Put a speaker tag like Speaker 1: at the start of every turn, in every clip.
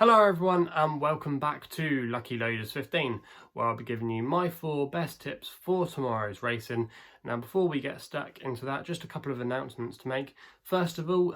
Speaker 1: Hello everyone and welcome back to Lucky Loaders 15, where I'll be giving you my 4 best tips for tomorrow's racing. Now before we get stuck into that, just a couple of announcements to make. First of all,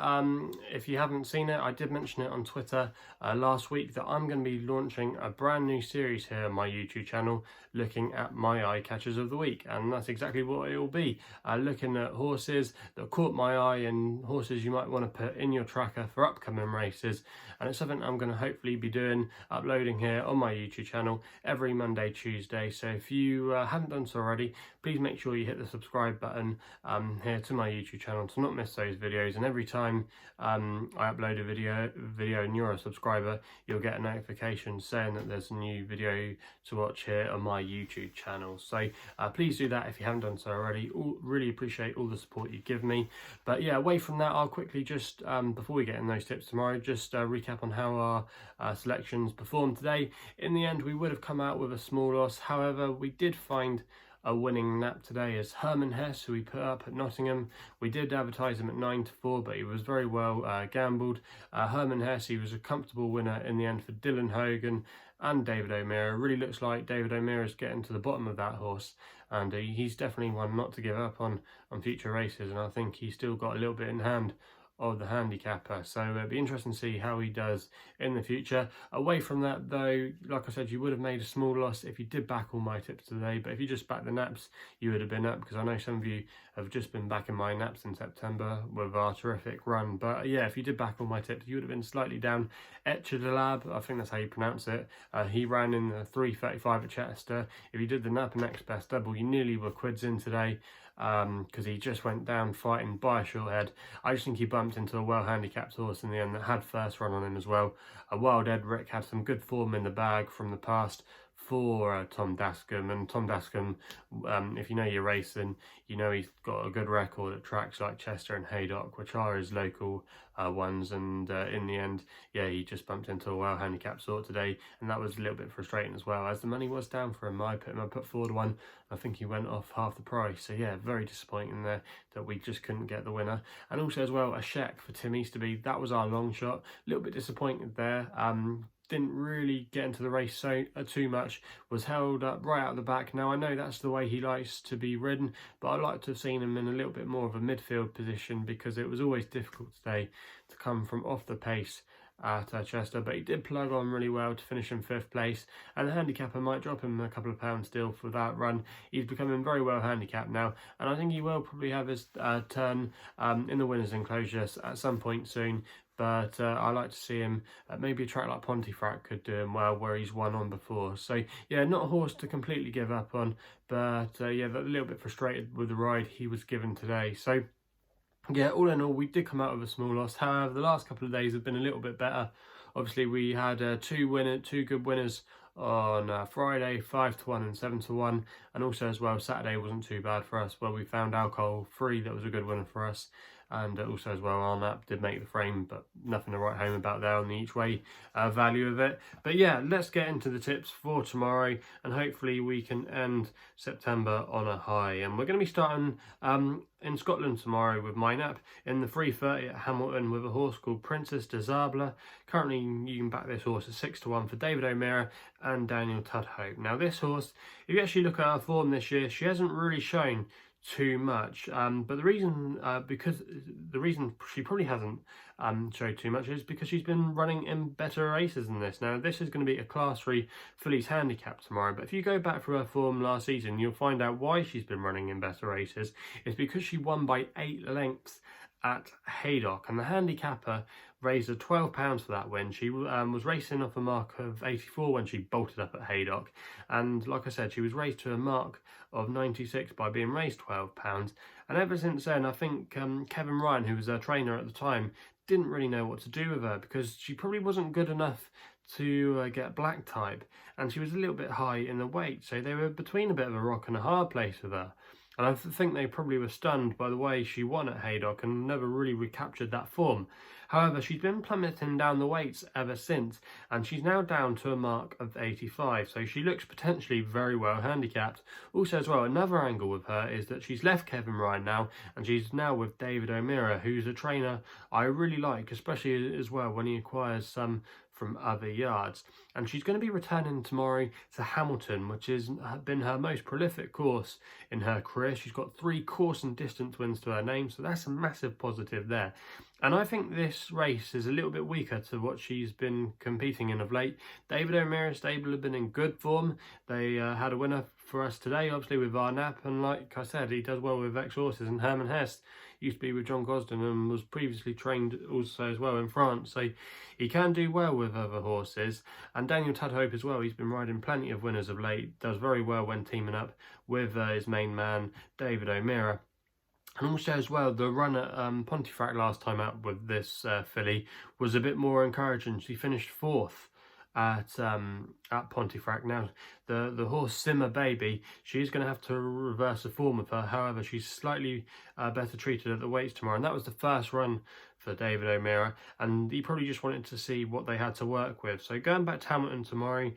Speaker 1: if you haven't seen it, I did mention it on Twitter last week that I'm going to be launching a brand new series here on my YouTube channel looking at my eye catchers of the week, and that's exactly what it will be, looking at horses that caught my eye and horses you might want to put in your tracker for upcoming races. And it's something I'm going to hopefully be doing, uploading here on my YouTube channel every Monday, Tuesday. So if you haven't done so already, please make sure you hit the subscribe button here to my YouTube channel to not miss those videos. And every time I upload a video and you're a subscriber, you'll get a notification saying that there's a new video to watch here on my YouTube channel. So please do that if you haven't done so already. Really appreciate all the support you give me. But yeah, away from that, I'll quickly just, before we get in those tips tomorrow, just recap on how our selections performed today. In the end, we would have come out with a small loss. However, we did find a winning nap today as Herman Hess, who we put up at Nottingham. We did advertise him at 9-4, but he was very well gambled. Herman Hess, he was a comfortable winner in the end for Dylan Hogan and David O'Meara. It really looks like David O'Meara is getting to the bottom of that horse, and he's definitely one not to give up on future races, and I think he's still got a little bit in hand of the handicapper, so it'll be interesting to see how he does in the future. Away from that though, like I said, you would have made a small loss if you did back all my tips today, but if you just backed the naps, you would have been up, because I know some of you have just been backing my naps in September with our terrific run. But yeah, if you did back all my tips, you would have been slightly down. Etchadalab, I think that's how you pronounce it, he ran in the 3:35 at Chester. If you did the nap and next best double, you nearly were quids in today, because he just went down fighting by a short head. I just think he bumped into a well handicapped horse in the end that had first run on him as well. A Wild Edric had some good form in the bag from the past for Tom Dascombe, and Tom Dascombe, if you know your racing, you know he's got a good record at tracks like Chester and Haydock, which are his local ones, and in the end, yeah, he just bumped into a well handicapped sort today, and that was a little bit frustrating as well, as the money was down for him. I put forward one, I think he went off half the price, so yeah, very disappointing there that we just couldn't get the winner. And also as well, a check for Tim Easterby, that was our long shot. A little bit disappointed there. Didn't really get into the race too much, was held up right out the back. Now I know that's the way he likes to be ridden, but I'd like to have seen him in a little bit more of a midfield position, because it was always difficult today to come from off the pace at Chester, but he did plug on really well to finish in 5th place, and the handicapper might drop him a couple of pounds still for that run. He's becoming very well handicapped now, and I think he will probably have his turn in the winners' enclosure at some point soon. But I like to see him at maybe a track like Pontefract could do him well, where he's won on before. So yeah, not a horse to completely give up on, but yeah, a little bit frustrated with the ride he was given today. So yeah, all in all, we did come out with a small loss. However, the last couple of days have been a little bit better. Obviously, we had two good winners on Friday, 5-1 and 7-1, and also as well Saturday wasn't too bad for us, where we found Alcohol Free, that was a good winner for us. And also as well, our nap did make the frame, but nothing to write home about there on the each way value of it. But yeah, let's get into the tips for tomorrow, and hopefully we can end September on a high. And we're going to be starting in Scotland tomorrow with my nap in the 3:30 at Hamilton with a horse called Princess de Zabla. Currently, you can back this horse at 6-1 for David O'Meara and Daniel Tudhope. Now this horse, if you actually look at her form this year, she hasn't really shown too much, but the reason she probably hasn't showed too much is because she's been running in better races than this. Now this is going to be a class 3 fillies handicap tomorrow, but if you go back through her form last season, you'll find out why she's been running in better races. It's because she won by 8 lengths at Haydock, and the handicapper raised her £12 for that win. She was racing off a mark of 84 when she bolted up at Haydock, and like I said, she was raised to a mark of 96 by being raised £12. And ever since then, I think Kevin Ryan, who was her trainer at the time, didn't really know what to do with her, because she probably wasn't good enough to get black type, and she was a little bit high in the weight, so they were between a bit of a rock and a hard place with her. And I think they probably were stunned by the way she won at Haydock and never really recaptured that form. However, she's been plummeting down the weights ever since, and she's now down to a mark of 85, so she looks potentially very well handicapped. Also as well, another angle with her is that she's left Kevin Ryan now, and she's now with David O'Meara, who's a trainer I really like, especially as well when he acquires some from other yards. And she's going to be returning tomorrow to Hamilton, which has been her most prolific course in her career. She's got 3 course and distance wins to her name, so that's a massive positive there. And I think this race is a little bit weaker to what she's been competing in of late. David O'Meara's stable have been in good form. They had a winner for us today, obviously with Arnap, and like I said, he does well with Vex horses, and Herman Hest used to be with John Gosden and was previously trained also as well in France, so he can do well with other horses. And Daniel Tudhope as well, he's been riding plenty of winners of late, does very well when teaming up with his main man David O'Meara. And also as well, the run at Pontefract last time out with this filly was a bit more encouraging. She finished 4th at Pontefract. Now the horse Simmer Baby, she's going to have to reverse the form of her. However, she's slightly better treated at the weights tomorrow, and that was the first run for David O'Meara, and he probably just wanted to see what they had to work with. So going back to Hamilton tomorrow,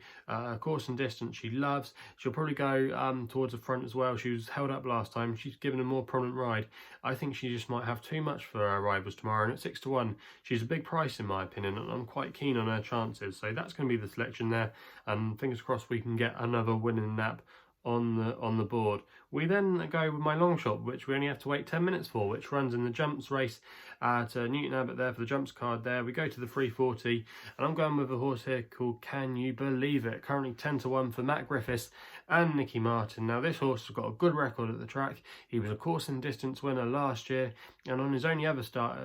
Speaker 1: course and distance she loves. She'll probably go towards the front as well. She was held up last time. She's given a more prominent ride. I think she just might have too much for her rivals tomorrow, and at 6 to 1 she's a big price in my opinion, and I'm quite keen on her chances. So that's going to be the selection there, and fingers crossed we can get another winning nap on the board. We then go with my Longshot, which we only have to wait 10 minutes for, which runs in the jumps race at Newton Abbot there for the jumps card there. We go to the 340, and I'm going with a horse here called Can You Believe It, currently 10 to 1 for Matt Griffiths and Nicky Martin. Now this horse has got a good record at the track. He was a course and distance winner last year, and on his only ever start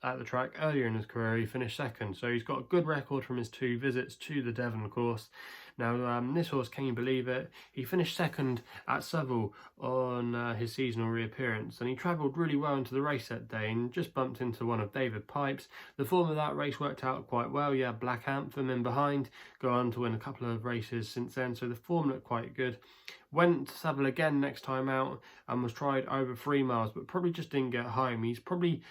Speaker 1: at the track earlier in his career he finished 2nd, so he's got a good record from his 2 visits to the Devon course. Now this horse, Can You Believe It, he finished 2nd at Seville on his seasonal reappearance, and he travelled really well into the race that day and just bumped into one of David Pipe's. The form of that race worked out quite well. You had Black Anthem in behind, go on to win a couple of races since then, so the form looked quite good. Went to Seville again next time out and was tried over 3 miles, but probably just didn't get home. He's probably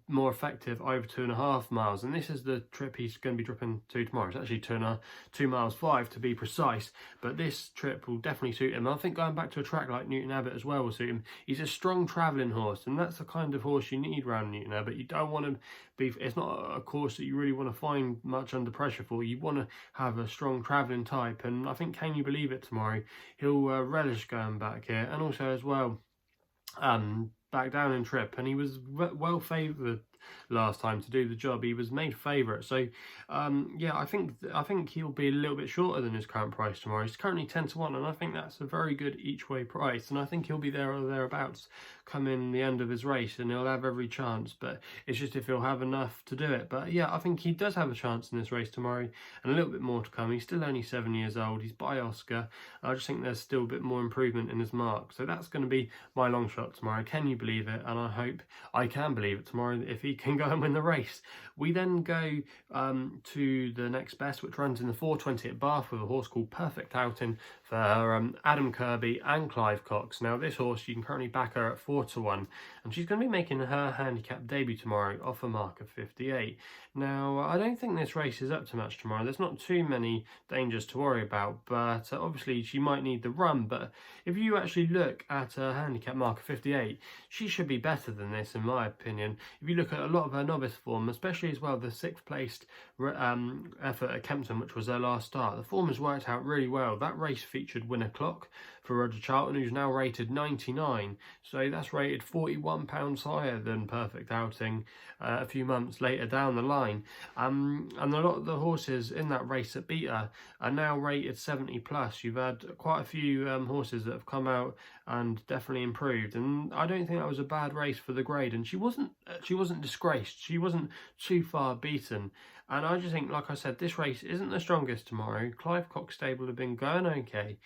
Speaker 1: more effective over 2.5 miles, and this is the trip he's going to be dropping to tomorrow. It's actually 2 miles 5 to be precise, but this trip will definitely suit him. I think going back to a track like Newton Abbot as well will suit him. He's a strong travelling horse, and that's the kind of horse you need around Newton Abbot. You don't want to be, it's not a course that you really want to find much under pressure for. You want to have a strong travelling type, and I think Can You Believe It tomorrow, he'll relish going back here. And also as well, back down in trip, and he was well favoured last time to do the job. He was made favourite, so yeah, I think he'll be a little bit shorter than his current price tomorrow. He's currently 10 to 1, and I think that's a very good each way price, and I think he'll be there or thereabouts come in the end of his race, and he'll have every chance, but it's just if he'll have enough to do it. But yeah, I think he does have a chance in this race tomorrow, and a little bit more to come. He's still only 7 years old. He's by Oscar. I just think there's still a bit more improvement in his mark, so that's going to be my long shot tomorrow. Can you believe it? And I hope I can believe it tomorrow if he can go and win the race. We then go to the next best, which runs in the 420 at Bath with a horse called Perfect Outing for Adam Kirby and Clive Cox. Now this horse, you can currently back her at 4 to 1, and she's going to be making her handicap debut tomorrow off a mark of 58. Now I don't think this race is up to much tomorrow. There's not too many dangers to worry about, but obviously she might need the run. But if you actually look at her handicap mark of 58, she should be better than this in my opinion. If you look at a lot of her novice form, especially as well the 6th placed effort at Kempton, which was her last start, the form has worked out really well. That race featured Winner Clock for Roger Charlton, who's now rated 99, so that's rated £41 higher than Perfect Outing a few months later down the line. And a lot of the horses in that race that beat her are now rated 70 plus. You've had quite a few horses that have come out and definitely improved, and I don't think that was a bad race for the grade, and she wasn't disgraced. She wasn't too far beaten, and I just think, like I said, this race isn't the strongest tomorrow. Clive Cox stable have been going okay,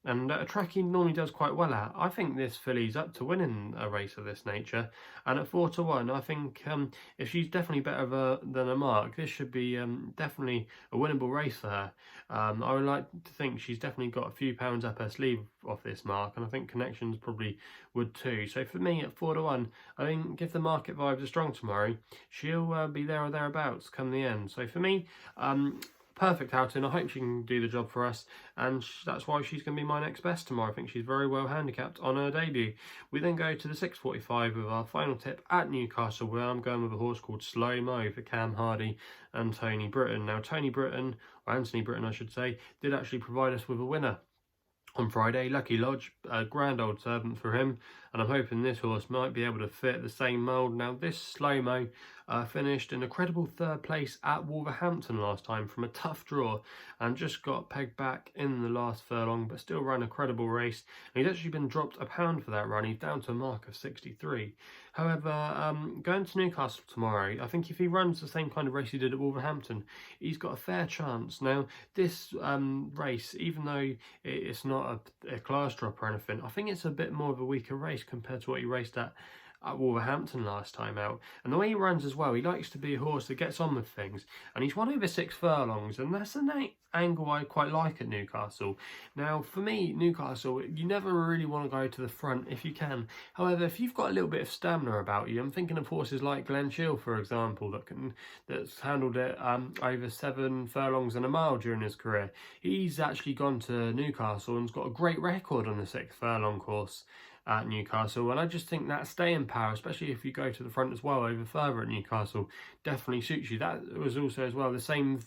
Speaker 1: and a track he normally does quite well at. I think this filly's up to winning a race of this nature, and at 4-1, I think if she's definitely better than a mark, this should be definitely a winnable race for her. I would like to think she's definitely got a few pounds up her sleeve off this mark, and I think Connections probably would too. So for me, at 4-1, I think if the market vibes are strong tomorrow, she'll be there or thereabouts come the end. So for me, perfect outing. I hope she can do the job for us, and that's why she's going to be my next best tomorrow. I think she's very well handicapped on her debut. We then go to the 6:45 with our final tip at Newcastle, where I'm going with a horse called Slowmo for Cam Hardy and Tony Britton. Now, Tony Britton, or Anthony Britton I should say, did actually provide us with a winner on Friday. Lucky Lodge, a grand old servant for him, and I'm hoping this horse might be able to fit the same mould. Now, this Slowmo finished in a credible third place at Wolverhampton last time from a tough draw, and just got pegged back in the last furlong, but still ran a credible race. And he's actually been dropped a pound for that run. He's down to a mark of 63. However, going to Newcastle tomorrow, I think if he runs the same kind of race he did at Wolverhampton, he's got a fair chance. Now, this race, even though it's not a class drop or anything, I think it's a bit more of a weaker race compared to what he raced at Wolverhampton last time out. And the way he runs as well, he likes to be a horse that gets on with things, and he's won over 6 furlongs, and that's an angle I quite like at Newcastle. Now, for me, Newcastle, you never really want to go to the front if you can. However, if you've got a little bit of stamina about you, I'm thinking of horses like Glen Shiel, for example, that's handled it over 7 furlongs and a mile during his career. He's actually gone to Newcastle and's got a great record on the 6 furlong course at Newcastle, and I just think that staying power, especially if you go to the front as well over further at Newcastle, definitely suits you. That was also as well the same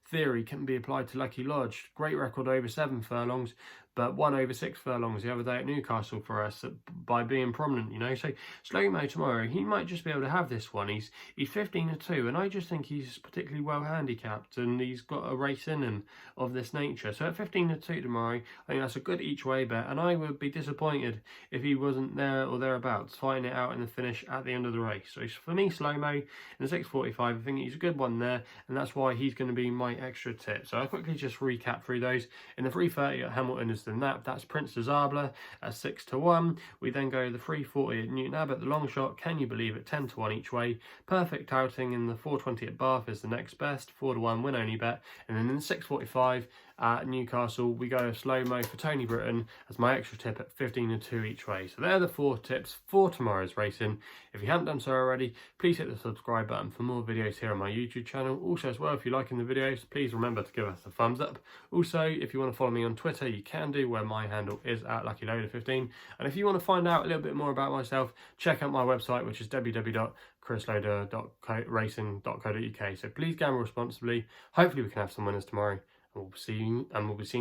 Speaker 1: theory can be applied to Lucky Lodge. Great record over 7 furlongs, but 1 over 6 furlongs the other day at Newcastle for us by being prominent, you know. So Slowmo tomorrow, he might just be able to have this one. He's 15-2, and I just think he's particularly well handicapped, and he's got a race in him of this nature. So at 15-2 tomorrow, I think that's a good each way bet, and I would be disappointed if he wasn't there or thereabouts fighting it out in the finish at the end of the race. So for me, Slowmo in the 6:45, I think he's a good one there, and that's why he's going to be my extra tip. So I'll quickly just recap through those. In the 3:30 at Hamilton is the Nap, that's Prince Desable at 6-1. We then go to the 3:40 at Newton Abbot, the Longshot, can you believe it, 10-1 each way. Perfect outing in the 4:20 at Bath is the next best, 4-1 win only bet. And then in the 6:45 at Newcastle, we go Slowmo for Tony Britton as my extra tip at 15-2 each way. So they're the 4 tips for tomorrow's racing. If you haven't done so already, please hit the subscribe button for more videos here on my YouTube channel. Also as well, if you're liking the videos, please remember to give us a thumbs up. Also, if you want to follow me on Twitter, you can do, where my handle is at LuckyLoader15. And if you want to find out a little bit more about myself, check out my website, which is www.chrisloader.racing.co.uk. So please gamble responsibly. Hopefully we can have some winners tomorrow. We'll be seeing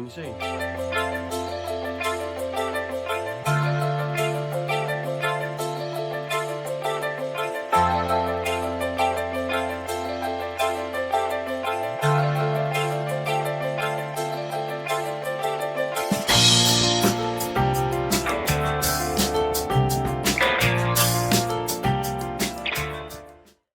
Speaker 1: you soon.